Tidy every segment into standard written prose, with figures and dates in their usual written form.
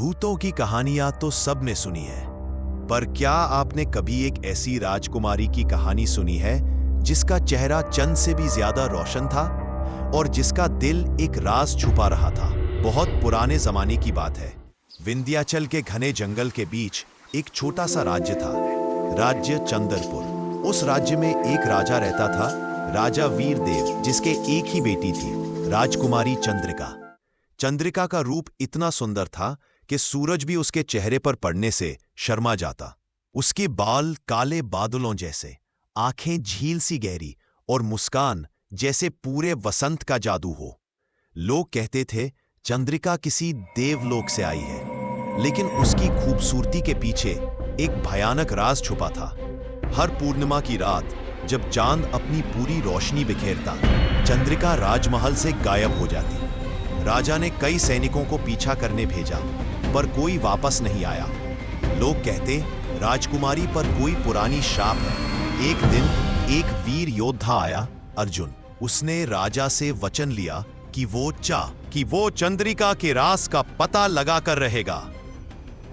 भूतों की कहानियां तो सबने सुनी है, पर क्या आपने कभी एक ऐसी राजकुमारी की कहानी सुनी है जिसका चेहरा चंद से भी ज्यादा रोशन था और जिसका दिल एक राज छुपा रहा था? बहुत पुराने जमाने की बात है। विंध्याचल के घने जंगल के बीच एक छोटा सा राज्य था, राज्य चंद्रपुर। उस राज्य में एक राजा रहता था, राजा वीरदेव, जिसके एक ही बेटी थी, राजकुमारी चंद्रिका। चंद्रिका का रूप इतना सुंदर था कि सूरज भी उसके चेहरे पर पड़ने से शर्मा जाता। उसके बाल काले बादलों जैसे, आंखें झील सी गहरी और मुस्कान जैसे पूरे वसंत का जादू हो। लोग कहते थे चंद्रिका किसी देवलोक से आई है, लेकिन उसकी खूबसूरती के पीछे एक भयानक राज छुपा था। हर पूर्णिमा की रात जब चांद अपनी पूरी रोशनी बिखेरता, चंद्रिका राजमहल से गायब हो जाती। राजा ने कई सैनिकों को पीछा करने भेजा, पर कोई वापस नहीं आया। लोग कहते राजकुमारी पर कोई पुरानी शाप है। एक दिन एक वीर योद्धा आया, अर्जुन। उसने राजा से वचन लिया कि वो चंद्रिका के राज का पता लगा कर रहेगा।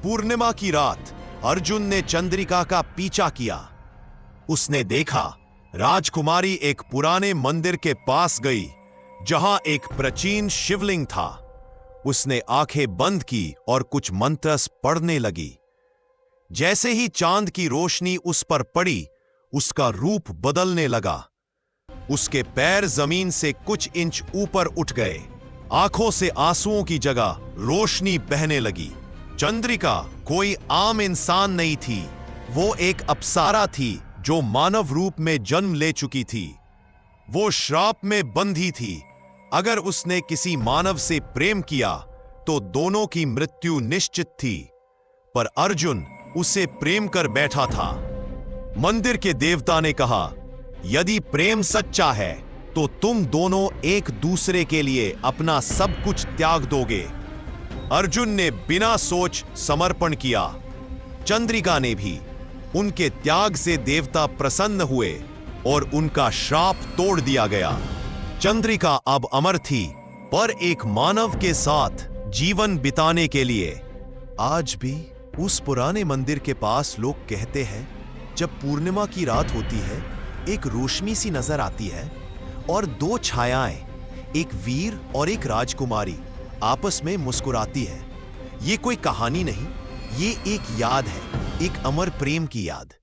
पूर्णिमा की रात अर्जुन ने चंद्रिका का पीछा किया। उसने देखा राजकुमारी एक पुराने मंदिर के पास गई, जहां एक प्राचीन शिवलिंग था। उसने आंखें बंद की और कुछ मंत्र पढ़ने लगी। जैसे ही चांद की रोशनी उस पर पड़ी, उसका रूप बदलने लगा। उसके पैर जमीन से कुछ इंच ऊपर उठ गए। आंखों से आंसुओं की जगह रोशनी बहने लगी। चंद्रिका कोई आम इंसान नहीं थी, वो एक अप्सरा थी जो मानव रूप में जन्म ले चुकी थी। वो श्राप में बंधी थी। अगर उसने किसी मानव से प्रेम किया तो दोनों की मृत्यु निश्चित थी। पर अर्जुन उसे प्रेम कर बैठा था। मंदिर के देवता ने कहा, यदि प्रेम सच्चा है तो तुम दोनों एक दूसरे के लिए अपना सब कुछ त्याग दोगे। अर्जुन ने बिना सोच समर्पण किया। चंद्रिका ने भी। उनके त्याग से देवता प्रसन्न हुए और उनका श्राप तोड़ दिया गया। चंद्रिका अब अमर थी, पर एक मानव के साथ जीवन बिताने के लिए। आज भी उस पुराने मंदिर के पास लोग कहते हैं, जब पूर्णिमा की रात होती है, एक रोशनी सी नजर आती है और दो छायाएं, एक वीर और एक राजकुमारी, आपस में मुस्कुराती है। ये कोई कहानी नहीं, ये एक याद है, एक अमर प्रेम की याद।